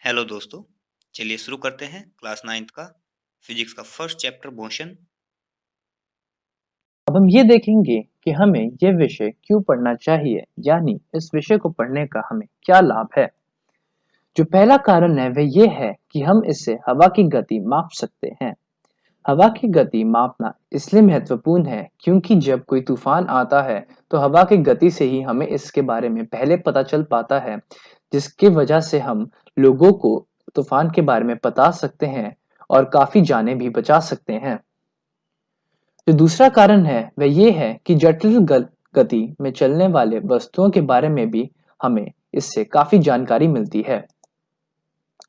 Hello दोस्तों, चलिए शुरू करते हैं क्लास 9th का फिजिक्स का फर्स्ट चैप्टर मोशन। अब हम ये देखेंगे कि हमें ये विषय क्यों पढ़ना चाहिए, यानी इस विषय को पढ़ने का हमें क्या लाभ है। जो पहला कारण है वह ये है कि हम इससे हवा की गति माप सकते हैं। हवा की गति मापना इसलिए महत्वपूर्ण है क्योंकि जब कोई तूफान आता है तो हवा की गति से ही हमें इसके बारे में पहले पता चल पाता है, जिसकी वजह से हम लोगों को तूफान के बारे में बता सकते हैं और काफी जानें भी बचा सकते हैं। जो दूसरा कारण है वह ये है कि जटिल गति में चलने वाले वस्तुओं के बारे में भी हमें इससे काफी जानकारी मिलती है।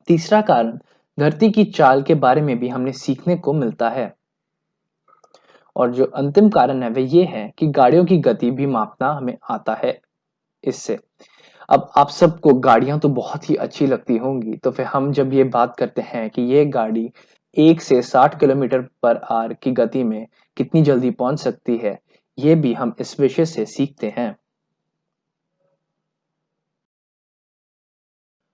तीसरा कारण धरती की चाल के बारे में भी हमें सीखने को मिलता है। और जो अंतिम कारण है वह ये है कि गाड़ियों की गति भी मापना हमें आता है इससे। अब आप सबको गाड़ियां तो बहुत ही अच्छी लगती होंगी, तो फिर हम जब ये बात करते हैं कि ये गाड़ी 1 से 60 किलोमीटर पर आवर की गति में कितनी जल्दी पहुंच सकती है, ये भी हम इस विषय से सीखते हैं।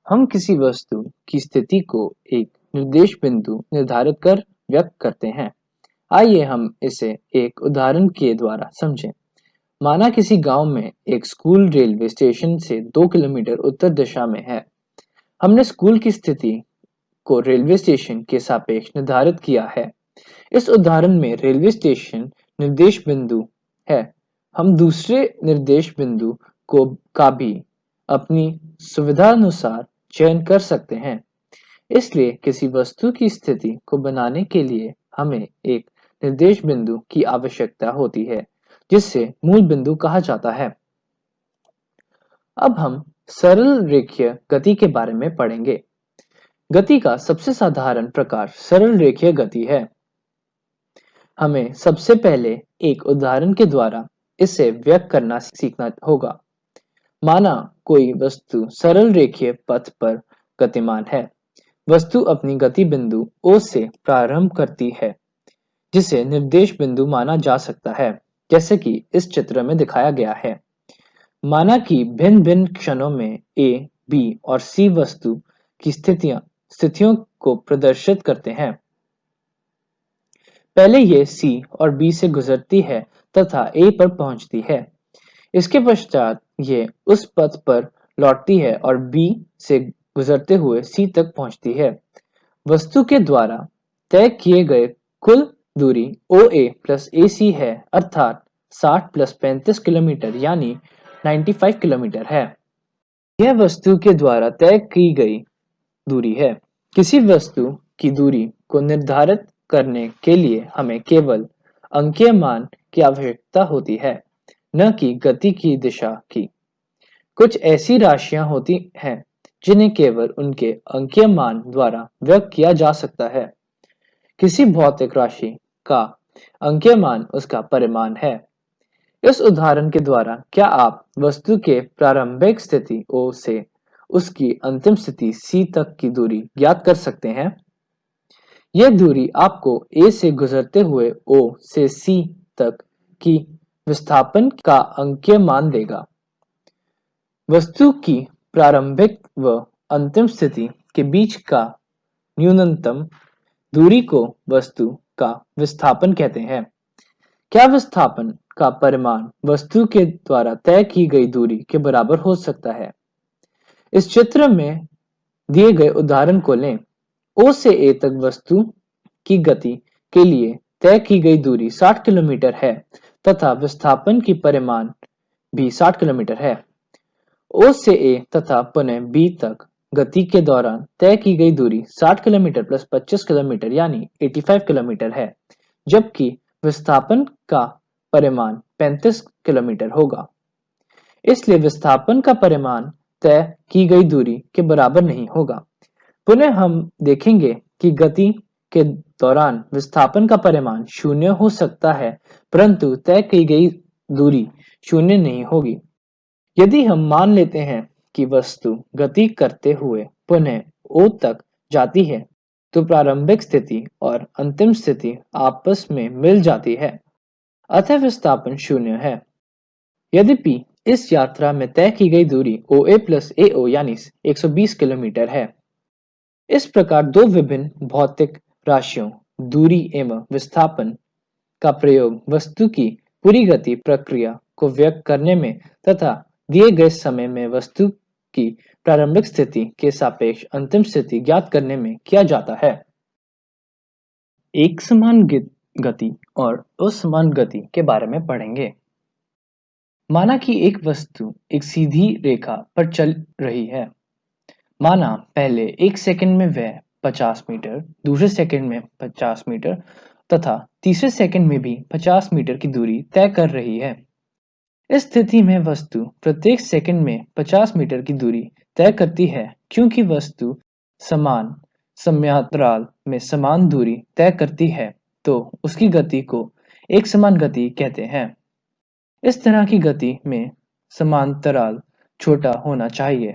हम किसी वस्तु की स्थिति को एक निर्देश बिंदु निर्धारित कर व्यक्त करते हैं। आइए हम इसे एक उदाहरण के द्वारा समझें। माना किसी गांव में एक स्कूल रेलवे स्टेशन से 2 किलोमीटर उत्तर दिशा में है। हमने स्कूल की स्थिति को रेलवे स्टेशन के सापेक्ष निर्धारित किया है। इस उदाहरण में रेलवे स्टेशन निर्देश बिंदु है। हम दूसरे निर्देश बिंदु को का भी अपनी सुविधानुसार चयन कर सकते हैं। इसलिए किसी वस्तु की स्थिति को बनाने के लिए हमें एक निर्देश बिंदु की आवश्यकता होती है, जिसे मूल बिंदु कहा जाता है। अब हम सरल रेखीय गति के बारे में पढ़ेंगे। गति का सबसे साधारण प्रकार सरल रेखीय गति है। हमें सबसे पहले एक उदाहरण के द्वारा इसे व्यक्त करना सीखना होगा। माना कोई वस्तु सरल रेखीय पथ पर गतिमान है। वस्तु अपनी गति बिंदु O से प्रारंभ करती है, जिसे निर्देश बिंदु माना जा सकता है, जैसे कि इस चित्र में दिखाया गया है। माना कि भिन्न भिन्न क्षणों में A, B और C वस्तु की स्थितियों को प्रदर्शित करते हैं। पहले ये C और B से गुजरती है तथा A पर पहुंचती है। इसके पश्चात ये उस पथ पर लौटती है और B से गुजरते हुए C तक पहुंचती है। वस्तु के द्वारा तय किए गए कुल दूरी OA प्लस AC है, अर्थात 60 प्लस 35 किलोमीटर यानी 95 किलोमीटर है। यह वस्तु के द्वारा तय की गई दूरी है। किसी वस्तु की दूरी को निर्धारित करने के लिए हमें केवल अंकीय मान की आवश्यकता होती है, न कि गति की दिशा की। कुछ ऐसी राशियां होती हैं जिन्हें केवल उनके अंकीय मान द्वारा व्यक्त किया जा सकता है। किसी भौतिक राशि का अंकीय मान उसका परिमाण है। इस उदाहरण के द्वारा क्या आप वस्तु के प्रारंभिक स्थिति O से उसकी अंतिम स्थिति C तक की दूरी ज्ञात कर सकते हैं? यह दूरी आपको A से गुजरते हुए O से C तक की विस्थापन का अंकीय मान देगा। वस्तु की प्रारंभिक व अंतिम स्थिति के बीच का न्यूनतम दूरी को वस्तु का विस्थापन कहते हैं। क्या विस्थापन का परिमाण वस्तु के द्वारा तय की गई दूरी के बराबर हो सकता है? इस चित्र में दिए गए उदाहरण को लें। O से A तक वस्तु की गति के लिए तय की गई दूरी 60 किलोमीटर है तथा विस्थापन की परिमाण भी 60 किलोमीटर है। O से A तथा पुनः B तक गति के दौरान तय की गई दूरी 60 किलोमीटर प्लस 25 किलोमीटर यानी 85 किलोमीटर है, जबकि विस्थापन का परिमाण 35 किलोमीटर होगा। इसलिए विस्थापन का परिमाण तय की गई दूरी के बराबर नहीं होगा। पुनः हम देखेंगे कि गति के दौरान विस्थापन का परिमाण शून्य हो सकता है, परंतु तय की गई दूरी शून्य नहीं होगी। यदि हम मान लेते हैं कि वस्तु गति करते हुए पुनः O तक जाती है, तो प्रारंभिक स्थिति और अंतिम स्थिति आपस में मिल जाती है, अतः विस्थापन शून्य है। यद्यपि इस यात्रा में तय की गई दूरी OA प्लस AO यानी 120 किलोमीटर है। इस प्रकार दो विभिन्न भौतिक राशियों दूरी एवं विस्थापन का प्रयोग वस्तु की पूरी गति प्रक्रिया को व्यक्त करने में तथा दिए गए समय में वस्तु की प्रारंभिक स्थिति के सापेक्ष अंतिम स्थिति ज्ञात करने में किया जाता है। एक समान गति और असमान गति के बारे में पढ़ेंगे। माना कि एक वस्तु एक सीधी रेखा पर चल रही है। माना पहले एक सेकंड में वह 50 मीटर, दूसरे सेकंड में 50 मीटर तथा तीसरे सेकंड में भी 50 मीटर की दूरी तय कर रही है। इस स्थिति में वस्तु प्रत्येक सेकंड में 50 मीटर की दूरी तय करती है क्योंकि वस्तु समान समयांतराल में समान दूरी तय करती है तो उसकी गति को एक समान गति कहते हैं। इस तरह की गति में समांतराल छोटा होना चाहिए।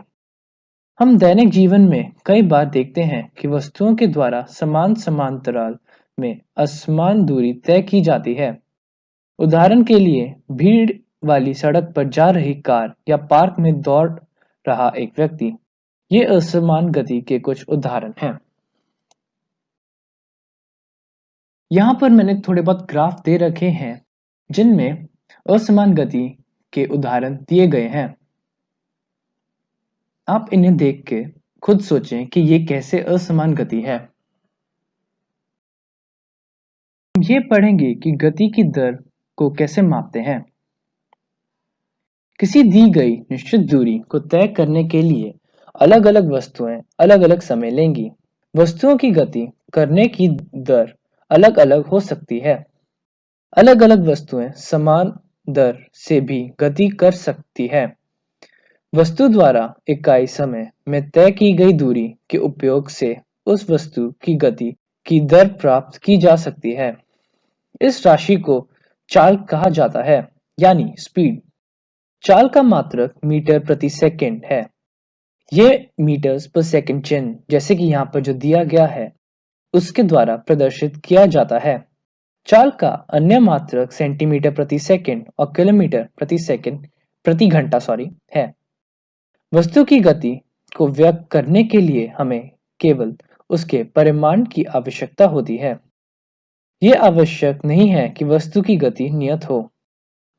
हम दैनिक जीवन में कई बार देखते हैं कि वस्तुओं के द्वारा समान समांतराल में असमान दूरी तय की जाती है। उदाहरण के लिए भीड़ वाली सड़क पर जा रही कार या पार्क में दौड़ रहा एक व्यक्ति। ये असमान गति के कुछ उदाहरण हैं। यहाँ पर मैंने थोड़े बहुत ग्राफ दे रखे हैं जिनमें असमान गति के उदाहरण दिए गए हैं। आप इन्हें देख के खुद सोचें कि ये कैसे असमान गति है। हम ये पढ़ेंगे कि गति की दर को कैसे मापते हैं। किसी दी गई निश्चित दूरी को तय करने के लिए अलग-अलग वस्तुएं अलग-अलग समय लेंगी। वस्तुओं की गति करने की दर अलग-अलग हो सकती है। अलग-अलग वस्तुएं समान दर से भी गति कर सकती है। वस्तु द्वारा इकाई समय में तय की गई दूरी के उपयोग से उस वस्तु की गति की दर प्राप्त की जा सकती है। इस राशि को चाल कहा जाता है, यानी स्पीड। चाल का मात्रक मीटर प्रति सेकंड है। ये मीटर्स पर सेकंड चिन्ह जैसे कि यहाँ पर जो दिया गया है उसके द्वारा प्रदर्शित किया जाता है। चाल का अन्य मात्रक सेंटीमीटर प्रति सेकंड और किलोमीटर प्रति घंटा है। वस्तु की गति को व्यक्त करने के लिए हमें केवल उसके परिमाण की आवश्यकता होती है। ये आवश्यक नहीं है कि वस्तु की गति नियत हो।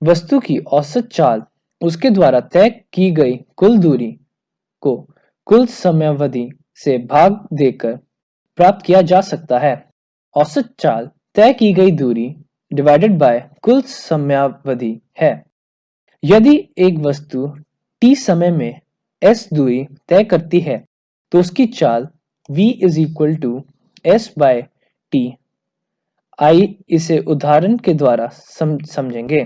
वस्तु की औसत चाल उसके द्वारा तय की गई कुल दूरी को कुल समयावधि से भाग देकर प्राप्त किया जा सकता है। औसत चाल तय की गई दूरी डिवाइडेड बाय कुल समयावधि है। यदि एक वस्तु t समय में s दूरी तय करती है तो उसकी चाल v is equal to s by t। आइए इसे उदाहरण के द्वारा समझेंगे।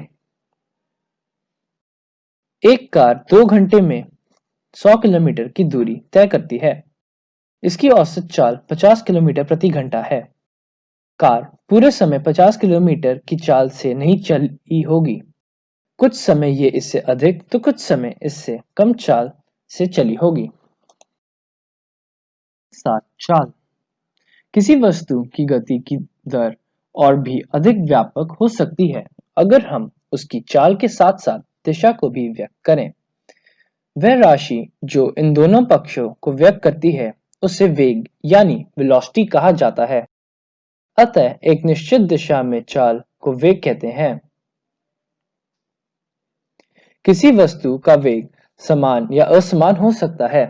एक कार 2 घंटे में 100 किलोमीटर की दूरी तय करती है। इसकी औसत चाल 50 किलोमीटर प्रति घंटा है। कार पूरे समय 50 किलोमीटर की चाल से नहीं चली होगी। कुछ समय ये इससे अधिक तो कुछ समय इससे कम चाल से चली होगी। 7 चाल किसी वस्तु की गति की दर और भी अधिक व्यापक हो सकती है अगर हम उसकी चाल के साथ साथ दिशा को भी व्यक्त करें। वह राशि जो इन दोनों पक्षों को व्यक्त करती है उसे वेग यानी वेलोसिटी कहा जाता है। अतः एक निश्चित दिशा में चाल को वेग कहते हैं। किसी वस्तु का वेग समान या असमान हो सकता है।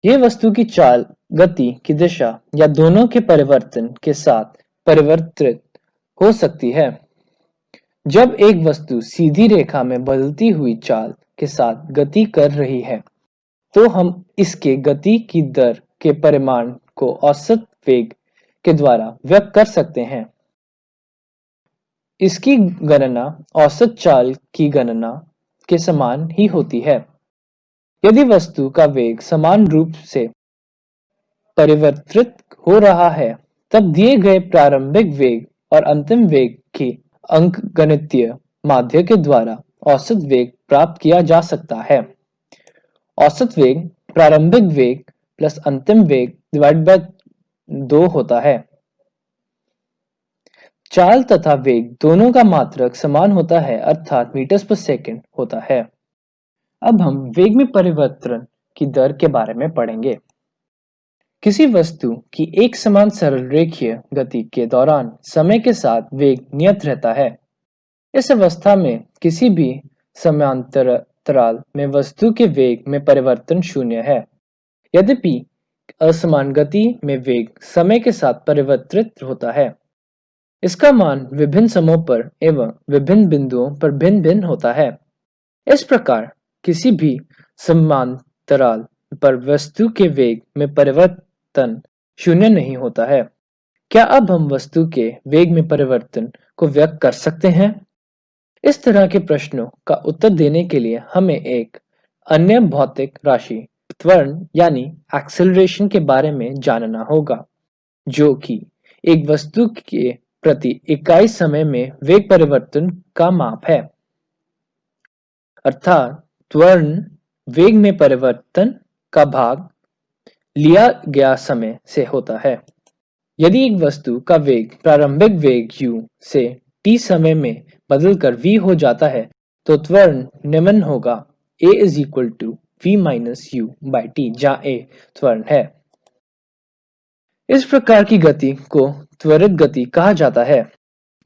यह वस्तु की चाल, गति की दिशा या दोनों के परिवर्तन के साथ परिवर्तित हो सकती है। जब एक वस्तु सीधी रेखा में बदलती हुई चाल के साथ गति कर रही है तो हम इसके गति की दर के परिमाण को औसत वेग के द्वारा व्यक्त कर सकते हैं। इसकी गणना औसत चाल की गणना के समान ही होती है। यदि वस्तु का वेग समान रूप से परिवर्तित हो रहा है तब दिए गए प्रारंभिक वेग और अंतिम वेग की अंकगणितीय माध्य के द्वारा औसत वेग प्राप्त किया जा सकता है। औसत वेग प्रारंभिक वेग प्लस अंतिम वेग डिवाइड बाय 2 होता है। चाल तथा वेग दोनों का मात्रक समान होता है अर्थात मीटर्स पर सेकंड होता है। अब हम वेग में परिवर्तन की दर के बारे में पढ़ेंगे। किसी वस्तु की एक समान सरल रेखीय गति के दौरान समय के साथ वेग नियत रहता है। इस अवस्था में किसी भी समांतराल में वस्तु के वेग में परिवर्तन शून्य है। यद्यपि असमान गति में वेग समय के साथ परिवर्तित होता है। इसका मान विभिन्न समयों पर एवं विभिन्न बिंदुओं पर भिन्न-भिन्न होता है। इस प्रकार किसी भी समांतराल पर वस्तु के वेग में परिवर्तन शून्य नहीं होता है। क्या अब हम वस्तु के वेग में परिवर्तन को व्यक्त कर सकते हैं? इस तरह के प्रश्नों का उत्तर देने के लिए हमें एक अन्य भौतिक राशि त्वरण यानी एक्सेलरेशन के बारे में जानना होगा, जो कि एक वस्तु के प्रति इकाई समय में वेग परिवर्तन का माप है। अर्थात त्वरण वेग में परिवर्तन का भाग लिया गया समय से होता है। यदि एक वस्तु का वेग प्रारंभिक वेग u से t समय में बदलकर v हो जाता है, तो त्वरण निम्न होगा: a is equal to v minus u by t, जहाँ a त्वरण है। इस प्रकार की गति को त्वरित गति कहा जाता है,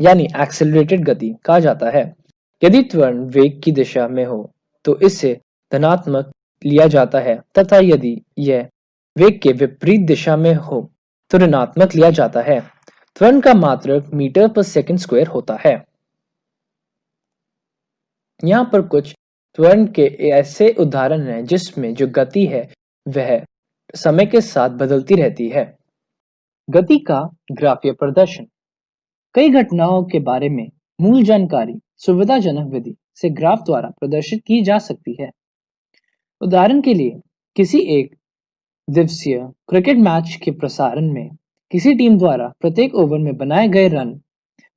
यानी एक्सेलरेटेड गति कहा जाता है। यदि त्वरण वेग की दिशा में हो तो इसे धनात्मक लिया जाता है तथा यदि यह वेग के विपरीत दिशा में हो तो ऋणात्मक लिया जाता है। त्वरण का मात्रक मीटर पर सेकंड स्क्वायर होता है। यहाँ पर कुछ त्वरण के ऐसे उदाहरण हैं जिसमें जो गति है वह समय के साथ बदलती रहती है। गति का ग्राफीय प्रदर्शन। कई घटनाओं के बारे में मूल जानकारी सुविधाजनक विधि से ग्राफ द्वारा प्रदर्शित की जा सकती है। उदाहरण के लिए, किसी एक दिवसीय क्रिकेट मैच के प्रसारण में किसी टीम द्वारा प्रत्येक ओवर में बनाए गए रन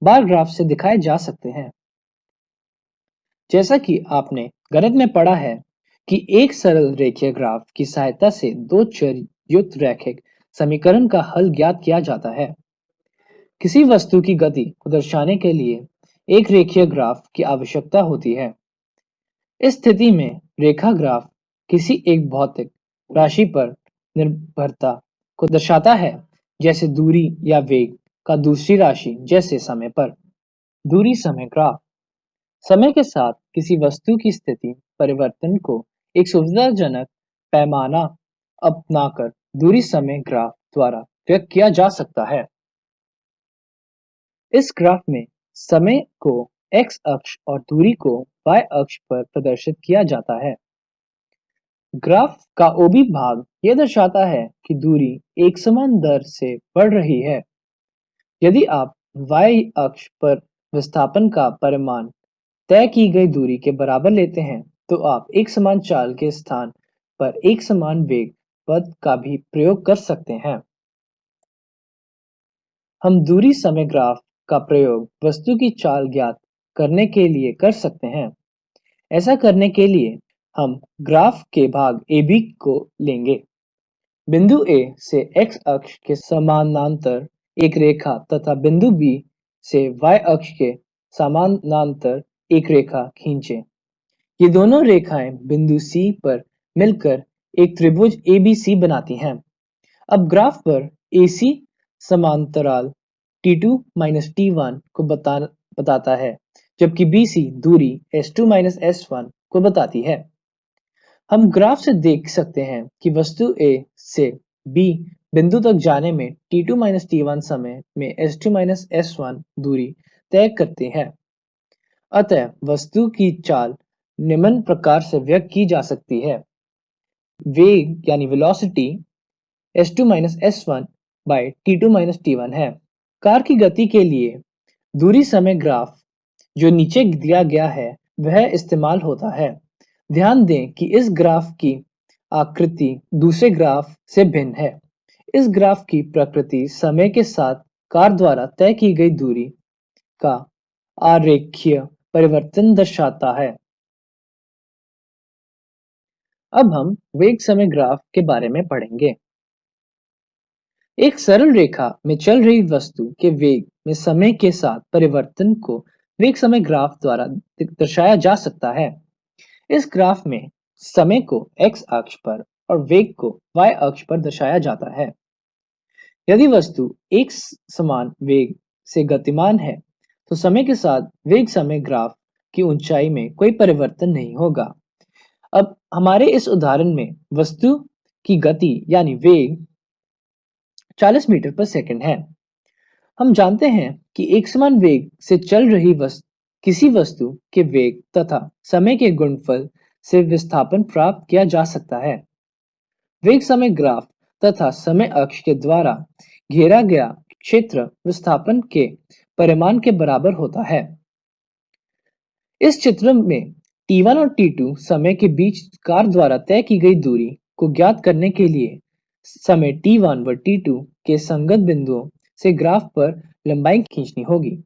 बार ग्राफ से दिखाए जा सकते हैं। जैसा कि आपने गणित में पढ़ा है कि एक सरल रेखीय ग्राफ की सहायता से दो चर युक्त रैखिक समीकरण का हल ज्ञात किया जाता है। किसी वस्तु की गति को दर्शाने के लिए एक रेखीय ग्राफ की आवश्यकता होती है। इस स्थिति में रेखा ग्राफ किसी एक भौतिक राशि पर निर्भरता को दर्शाता है, जैसे दूरी या वेग का दूसरी राशि जैसे समय पर। दूरी समय ग्राफ समय के साथ किसी वस्तु की स्थिति परिवर्तन को एक सुविधाजनक पैमाना अपनाकर दूरी समय ग्राफ द्वारा व्यक्त किया जा सकता है। इस ग्राफ में समय को x अक्ष और दूरी को y अक्ष पर प्रदर्शित किया जाता है। ग्राफ का OB भाग यह दर्शाता है कि दूरी एक समान दर से बढ़ रही है। यदि आप y अक्ष पर विस्थापन का परिमाण तय की गई दूरी के बराबर लेते हैं, तो आप एक समान चाल के स्थान पर एक समान वेग पद का भी प्रयोग कर सकते हैं। हम दूरी समय ग्राफ का प्रयोग वस्तु की चाल ज्ञात करने के लिए कर सकते हैं। ऐसा करने के लिए हम ग्राफ के भाग AB को लेंगे। बिंदु A से x अक्ष के समानांतर एक रेखा तथा बिंदु B से y अक्ष के समानांतर एक रेखा खींचें। ये दोनों रेखाएं बिंदु C पर मिलकर एक त्रिभुज ABC बनाती हैं। अब ग्राफ पर AC समांतराल T2 माइनस T1 को बताता है, जबकि BC दूरी S2 माइनस S1 को बताती है। हम ग्राफ से देख सकते हैं कि वस्तु A से B बिंदु तक जाने में T2 माइनस T1 समय में S2 माइनस S1 दूरी तय करती है। अतः वस्तु की चाल निम्न प्रकार से व्यक्त की जा सकती है। वेग यानी velocity S2 minus S1 bye T2 minus T1 है। कार की गति के लिए दूरी समय ग्राफ जो नीचे दिया गया है वह इस्तेमाल होता है। ध्यान दें कि इस ग्राफ की आकृति दूसरे ग्राफ से भिन्न है। इस ग्राफ की प्रकृति समय के साथ कार द्वारा तय की गई दूरी का आरेखीय परिवर्तन दर्शाता है। अब हम वेग समय ग्राफ के बारे में पढ़ेंगे। एक सरल रेखा में चल रही वस्तु के वेग में समय के साथ परिवर्तन को वेग समय ग्राफ द्वारा दर्शाया जा सकता है। इस ग्राफ में समय को x अक्ष पर और वेग को y अक्ष पर दर्शाया जाता है। यदि वस्तु एक समान वेग से गतिमान है, तो समय के साथ वेग समय ग्राफ की ऊंचाई में कोई परिवर्तन नहीं होगा। अब हमारे इस उदाहरण में वस्तु की गति यानी वेग 40 मीटर पर सेकंड है। हम जानते हैं कि एक समान वेग से चल रही किसी वस्तु के वेग तथा समय के गुणनफल से विस्थापन प्राप्त किया जा सकता है। वेग समय ग्राफ तथा समय अक्ष के द्वारा घेरा गया क्षेत्र विस्थापन के परिमाण के बराबर होता है। इस चित्र में T1 और T2 समय के बीच कार द्वारा तय की गई दूरी को ज्ञात करने के लिए समय T1 व T2 के संगत बिंदुओं से ग्राफ पर लंबाई खींचनी होगी।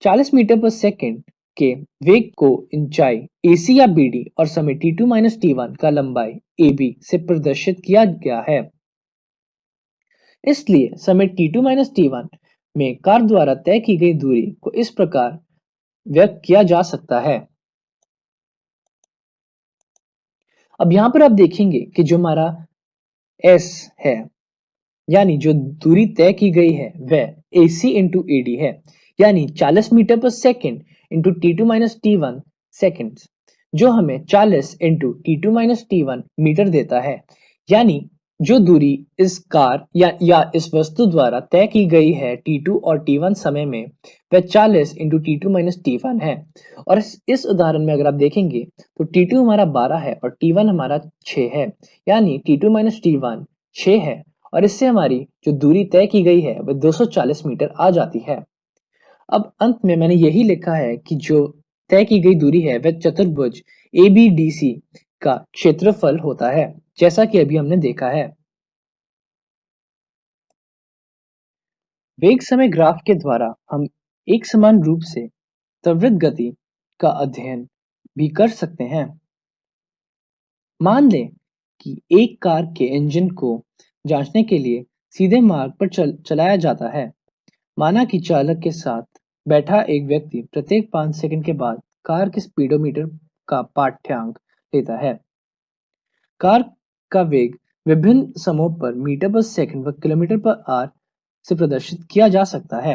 40 मीटर पर सेकंड के वेग को ऊंचाई AC या BD और समय T2 माइनस T1 का लंबाई AB से प्रदर्शित किया गया है। इसलिए समय T2 माइनस T1 में कार द्वारा तय की गई दूरी को इस प्रकार व्यक्त किया जा सकता है। अब यहाँ पर आप देखेंगे कि जो हमारा S है, यानी जो दूरी तय की गई है वह AC इंटू AD है, यानी 40 मीटर पर second into T2 minus T1 second, जो हमें 40 into T2 minus T1 metre देता है। यानी जो दूरी इस कार या इस वस्तु द्वारा तय की गई है T2 और T1 समय में, वह 40 इंटू T2 माइनस T1 है। और इस उदाहरण में अगर आप देखेंगे तो T2 हमारा 12 है और T1 हमारा 6 है, यानी T2 माइनस T1 6 है और इससे हमारी जो दूरी तय की गई है वह 240 मीटर आ जाती है। अब अंत में मैंने यही लिखा है कि जो तय की गई दूरी है वह चतुर्भुज ABDC का क्षेत्रफल होता है, जैसा कि अभी हमने देखा है। वेग समय ग्राफ के द्वारा हम एक समान रूप से त्वरित गति का अध्ययन भी कर सकते हैं। मान लें कि एक कार के इंजन को जांचने के लिए सीधे मार्ग पर चलाया जाता है। माना कि चालक के साथ बैठा एक व्यक्ति प्रत्येक 5 सेकंड के बाद कार के स्पीडोमीटर का पाठ्यांक लेता है। कार का वेग विभिन्न समयों पर मीटर पर सेकंड व किलोमीटर पर आवर से प्रदर्शित किया जा सकता है।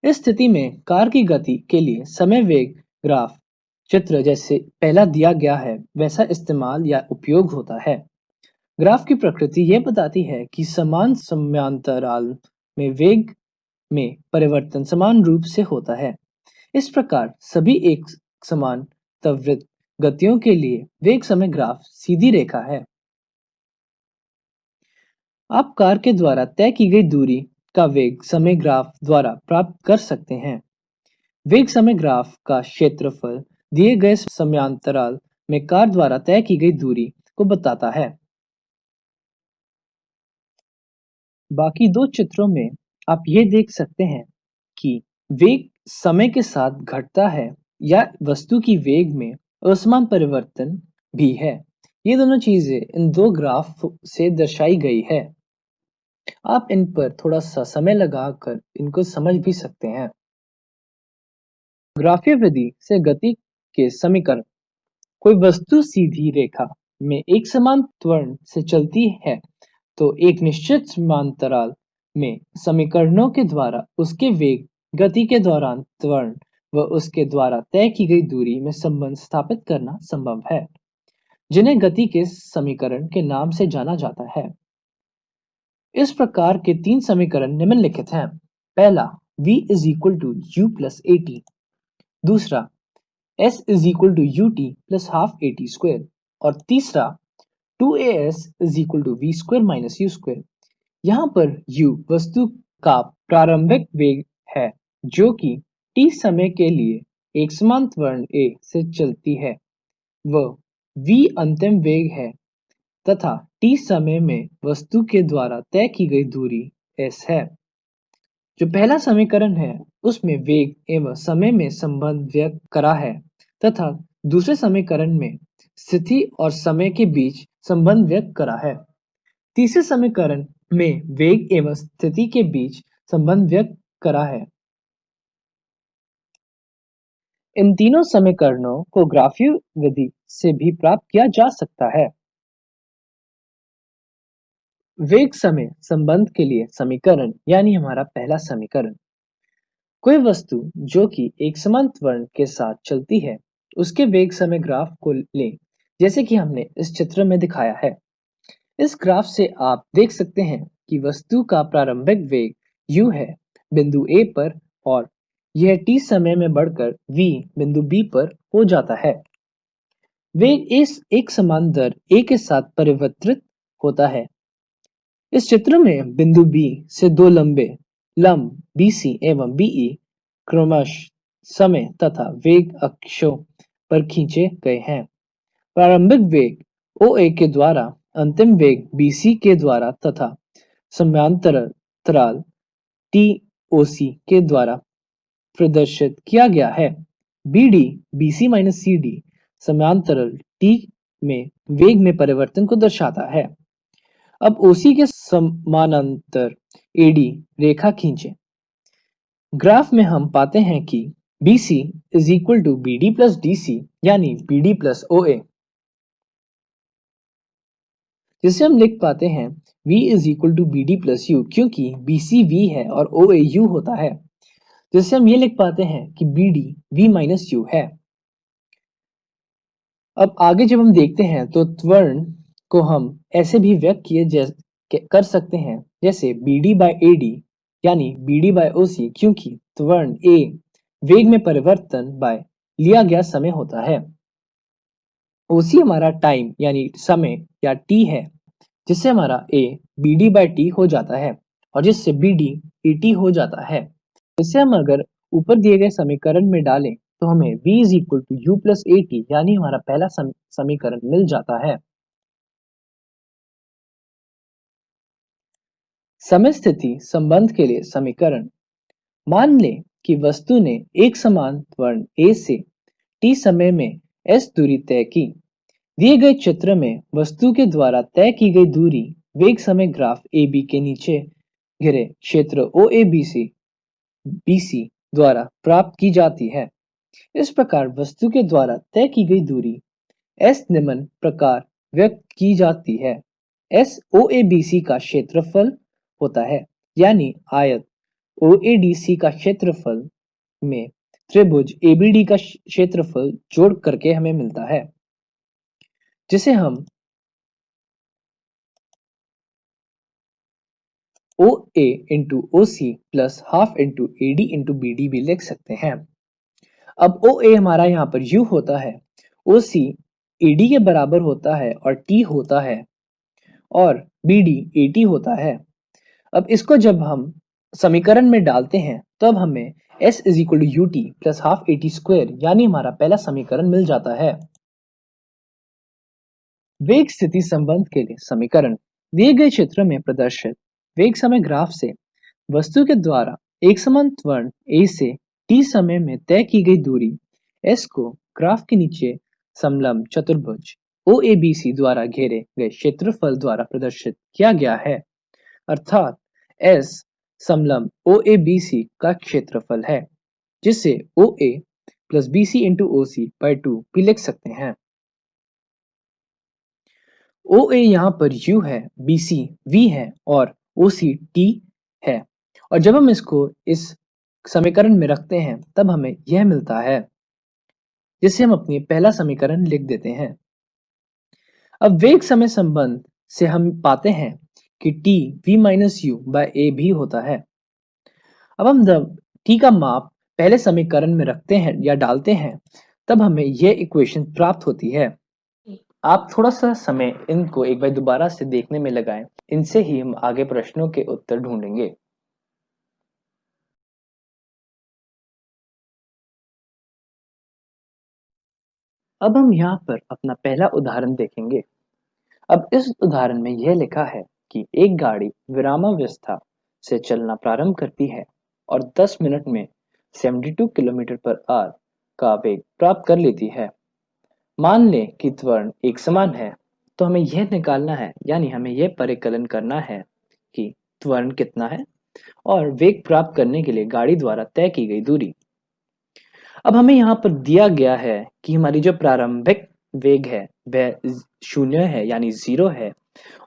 इस स्थिति में कार की गति के लिए समय वेग ग्राफ चित्र जैसे पहला दिया गया है वैसा इस्तेमाल या उपयोग होता है। ग्राफ की प्रकृति यह बताती है कि समान समयांतराल में वेग में परिवर्तन समान रूप से होता है। इस प्रकार सभी एक समान त्वरित गतियों के लिए वेग समय ग्राफ सीधी रेखा है। आप कार के द्वारा तय की गई दूरी का वेग समय ग्राफ द्वारा प्राप्त कर सकते हैं। वेग समय ग्राफ का क्षेत्रफल दिए गए समयांतराल में कार द्वारा तय की गई दूरी को बताता है। बाकी दो चित्रों में आप ये देख सकते हैं कि वेग समय के साथ घटता है या वस्तु की वेग में असमान परिवर्तन भी है। ये दोनों चीजें इन दो ग्राफ से दर्शाई गई है। आप इन पर थोड़ा सा समय लगाकर इनको समझ भी सकते हैं। ग्राफीय विधि से गति के समीकरण। कोई वस्तु सीधी रेखा में एक समान त्वरण से चलती है तो एक निश्चित समांतराल में समीकरणों के द्वारा उसके वेग, गति के दौरान त्वरण व उसके द्वारा तय की गई दूरी में संबंध स्थापित करना संभव है, जिन्हें गति के समीकरण के नाम से जाना जाता है। इस प्रकार के तीन समीकरण निम्नलिखित हैं। पहला, v is equal to u plus at। दूसरा, s is equal to ut plus half at square। और तीसरा, 2as is equal to v square minus u square। यहाँ पर u वस्तु का प्रारंभिक वेग है जो कि t समय के लिए एक समान त्वरण a से चलती है, व v अंतिम वेग है तथा t समय में वस्तु के द्वारा तय की गई दूरी s है। जो पहला समीकरण है उसमें वेग एवं समय में संबंध व्यक्त करा है तथा दूसरे समीकरण में स्थिति और समय के बीच संबंध व्यक्त करा है। तीसरे समीकरण में वेग एवं स्थिति के बीच संबंध व्यक्त करा है। इन तीनों समीकरणों को ग्राफीय विधि से भी प्राप्त किया जा सकता है। वेग समय संबंध के लिए समीकरण यानी हमारा पहला समीकरण। कोई वस्तु जो कि एक समान त्वरण के साथ चलती है, उसके वेग समय ग्राफ को लें, जैसे कि हमने इस चित्र में दिखाया है। इस ग्राफ से आप देख सकते हैं कि वस्तु का प्रारंभिक वेग u है बिंदु A पर और यह t समय में बढ़कर v बिंदु B पर हो जाता है। वेग इस एक समान दर a के साथ परिवर्तित होता है। इस चित्र में बिंदु B से दो लंब BC एवं BE क्रमशः समय तथा वेग अक्षों पर खींचे गए हैं। प्रारंभिक वेग OA के द्वारा अंतिम वेग BC के द्वारा तथा समांतराल TOC के द्वारा प्रदर्शित किया गया है। BD BC minus CD समांतराल T में वेग में परिवर्तन को दर्शाता है। अब OC के समानांतर AD रेखा खींचे। ग्राफ में हम पाते हैं कि BC is equal to BD plus DC यानी BD plus OA, जिसे हम लिख पाते हैं V is equal to BD plus U क्योंकि BC V है और OA U होता है, जिससे हम ये लिख पाते हैं कि BD V minus U है। अब आगे जब हम देखते हैं तो त्वरण को हम ऐसे भी व्यक्त कर सकते हैं जैसे BD by AD यानी BD by OC, क्योंकि त्वरण A वेग में परिवर्तन by लिया गया समय होता है। OC हमारा टाइम यानी समय या T है, जिससे हमारा A BD by T हो जाता है और जिससे BD AT हो जाता है। इसे हम अगर ऊपर दिए गए समीकरण में डालें तो हमें V is equal to U plus AT यानी हमारा पहला समीकरण मिल जाता है। समय स्थिति संबंध के लिए समीकरण। मान लें कि वस्तु ने एक समान त्वरण A से T समय में S दूरी तय की। दिए गए चित्र में वस्तु के द्वारा तय की गई दूरी वेग समय ग्राफ AB के नीचे घिरे क्षेत्र OABC BC द्वारा प्राप्त की जाती है। इस प्रकार वस्तु के द्वारा तय की गई दूरी S निम्न प्रकार व्यक्त की जाती है। S OABC का क्षेत्रफल होता है, यानी आयत OADC का क्षेत्रफल में त्रिभुज ABD का क्षेत्रफल जोड़ करके हमें मिलता है, जिसे हम OA into OC plus half into AD into BD भी लिख सकते हैं। अब OA हमारा यहाँ पर U होता है, OC AD के बराबर होता है और T होता है और BD AT होता है। अब इसको जब हम समीकरण में डालते हैं तब हमें S is equal to UT plus half AT square यानी हमारा पहला समीकरण मिल जाता है। वेग स्थिति संबंध के लिए समीकरण। दिए गए चित्र में प्रदर्शित वेग समय ग्राफ से वस्तु के द्वारा एक समान त्वरण A से T समय में तय की गई दूरी S को ग्राफ के नीचे समलंब चतुर्भुज OABC द्वारा घेरे गए क्षेत्रफल द्वारा प्रदर्शित किया गया है, अर्थात S समलंब OABC का क्षेत्रफल है, जिसे OA plus BC into OC by 2 भी लिख सकते हैं। OA यहाँ पर U है, BC V है और OC T है, और जब हम इसको इस समीकरण में रखते हैं तब हमें यह मिलता है, जिसे हम अपनी पहला समीकरण लिख देते हैं। अब वेग समय संबंध से हम पाते हैं कि T V minus U by A भी होता है। अब हम जब T का माप पहले समीकरण में रखते हैं या डालते हैं तब हमें यह इक्वेशन प्राप्त होती है। आप थोड़ा सा समय इनको एक बार दोबारा से देखने में लगाएं, इनसे ही हम आगे प्रश्नों के उत्तर ढूंढेंगे। अब हम यहाँ पर अपना पहला उदाहरण देखेंगे। अब इस उदाहरण में यह लिखा है कि एक गाड़ी विरामावस्था से चलना प्रारंभ करती है और 10 मिनट में 72 किलोमीटर पर आवर का वेग प्राप्त कर लेती है। मान लें कि त्वरण एक समान है, तो हमें यह निकालना है, यानी हमें यह परिकलन करना है कि त्वरण कितना है और वेग प्राप्त करने के लिए गाड़ी द्वारा तय की गई दूरी। अब हमें यहाँ पर दिया गया है कि हमारी जो प्रारंभिक वेग है वह 0 है, यानी 0 है,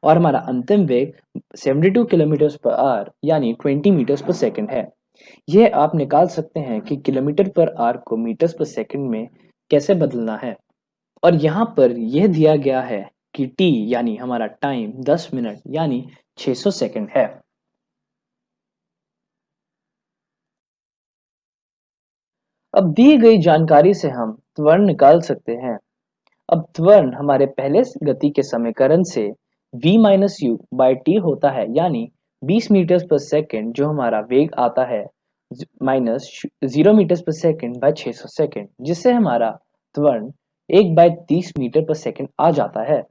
और हमारा अंतिम वेग 72 किलोमीटर पर आवर यानी 20 मीटर्स पर सेकंड है। यह आप निकाल सकते हैं कि किलोमीटर पर आवर को मीटर्स पर सेकंड में कैसे बदलना है। और यहाँ पर यह दिया गया है कि t यानी हमारा टाइम 10 मिनट यानी 600 सेकंड है। अब दी गई जानकारी से हम त्वरण निकाल सकते हैं। अब त्वरण हमारे पहले गति के समीकरण से v minus you by T होता है यानी 20 मीटर पर सेकंड जो हमारा वेग आता है माइनस 0 मीटर पर सेकंड बाय 600 सेकंड, जिससे हमारा त्वरण 1/30 मीटर पर सेकंड आ जाता है।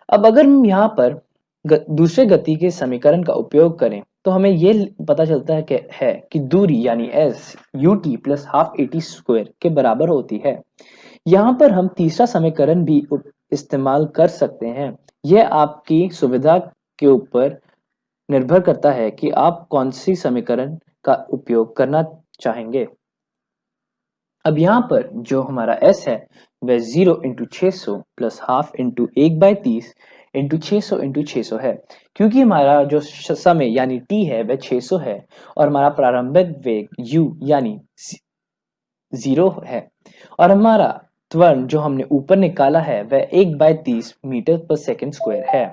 अब अगर हम यहाँ पर दूसरे गति के समीकरण का उपयोग करें तो हमें ये पता चलता है कि दूरी यानी s ut plus half A T square के बराबर होती है। यहाँ पर हम तीसरा समीकरण भी इस्तेमाल कर सकते हैं। यह आपकी सुविधा के ऊपर निर्भर करता है कि आप कौन सी समीकरण का उपयोग करना चाहेंगे। अब यहाँ पर जो हमारा s है वह 0 into 600 plus half into 1/30 into 600 है, क्योंकि हमारा जो समय यानी t है वह 600 है और हमारा प्रारंभिक वेग u यानी 0 है और हमारा त्वरण जो हमने ऊपर निकाला है वह 1/30 मीटर पर सेकंड स्क्वायर है।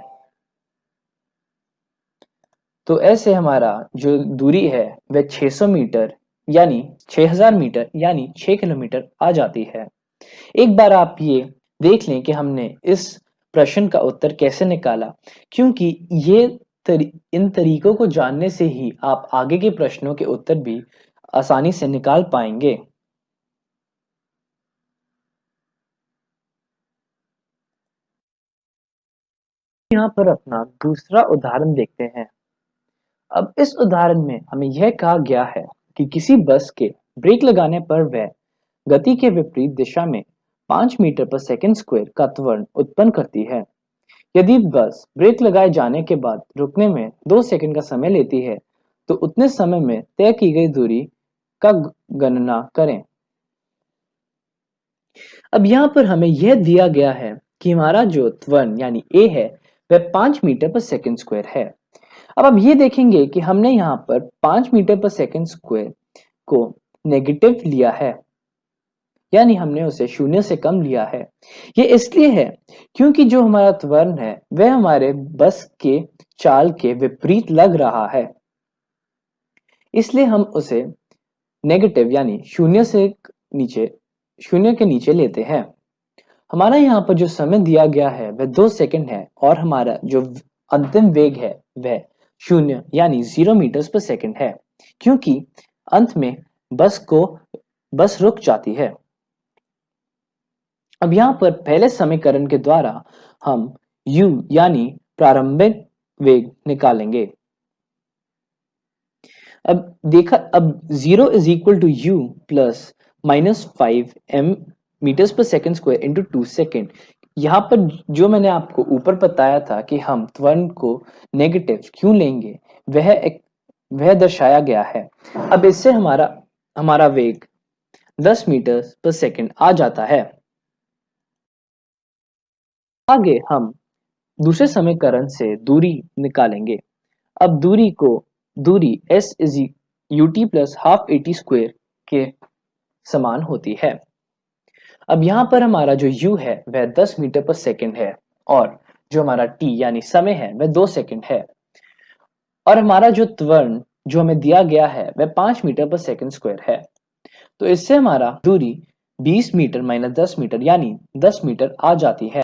तो ऐसे हमारा जो दूरी है वह 600 मीटर यानी 6000 मीटर यानी 6 किलोमीटर आ जाती है। एक बार आप ये देख लें कि हमने इस प्रश्न का उत्तर कैसे निकाला, क्योंकि इन तरीकों को जानने से ही आप आगे के प्रश्नों के उत्तर भी आसानी से निकाल पाएंगे। यहाँ पर अपना दूसरा उदाहरण देखते हैं। अब इस उदाहरण में हमें यह कहा गया है कि किसी बस के ब्रेक लगाने पर वह गति के विपरीत दिशा में 5 मीटर पर सेकंड स्क्वायर का त्वरण उत्पन्न करती है। यदि बस ब्रेक लगाए जाने के बाद रुकने में 2 सेकंड का समय लेती है तो उतने समय में तय की गई दूरी का गणना करें। अब यहाँ पर हमें यह दिया गया है कि हमारा जो त्वरण यानी a है वह 5 मीटर पर सेकंड स्क्वायर है। अब आप ये देखेंगे कि हमने यहाँ पर 5 मीटर पर सेकंड स्क्वायर को नेगेटिव लिया है, यानी हमने उसे शून्य से कम लिया है। ये इसलिए है क्योंकि जो हमारा त्वरण है वह हमारे बस के चाल के विपरीत लग रहा है, इसलिए हम उसे नेगेटिव यानी शून्य के नीचे लेते हैं। हमारा यहाँ पर जो समय दिया गया है वह 2 सेकंड है और हमारा जो अंतिम वेग है वह 0 यानी 0 मीटर पर सेकंड है, क्योंकि अंत में बस रुक जाती है। अब यहाँ पर पहले समीकरण के द्वारा हम u यानी प्रारंभिक वेग निकालेंगे। अब 0 is equal to u plus minus 5 m metres per second square into 2 second. यहाँ पर जो मैंने आपको ऊपर बताया था कि हम त्वरण को नेगेटिव क्यों लेंगे वह दर्शाया गया है। अब इससे हमारा वेग 10 मीटर पर सेकंड आ जाता है। आगे हम दूसरे समीकरण से दूरी निकालेंगे। अब दूरी s is ut plus half A T square के समान होती है। अब यहाँ पर हमारा जो u है वह 10 मीटर पर सेकंड है और जो हमारा t यानी समय है वह 2 सेकंड है और हमारा जो त्वरण जो हमें दिया गया है वह 5 मीटर पर सेकंड स्क्वायर है। तो इससे हमारा दूरी 20 मीटर माइनस 10 मीटर यानी 10 मीटर आ जाती है।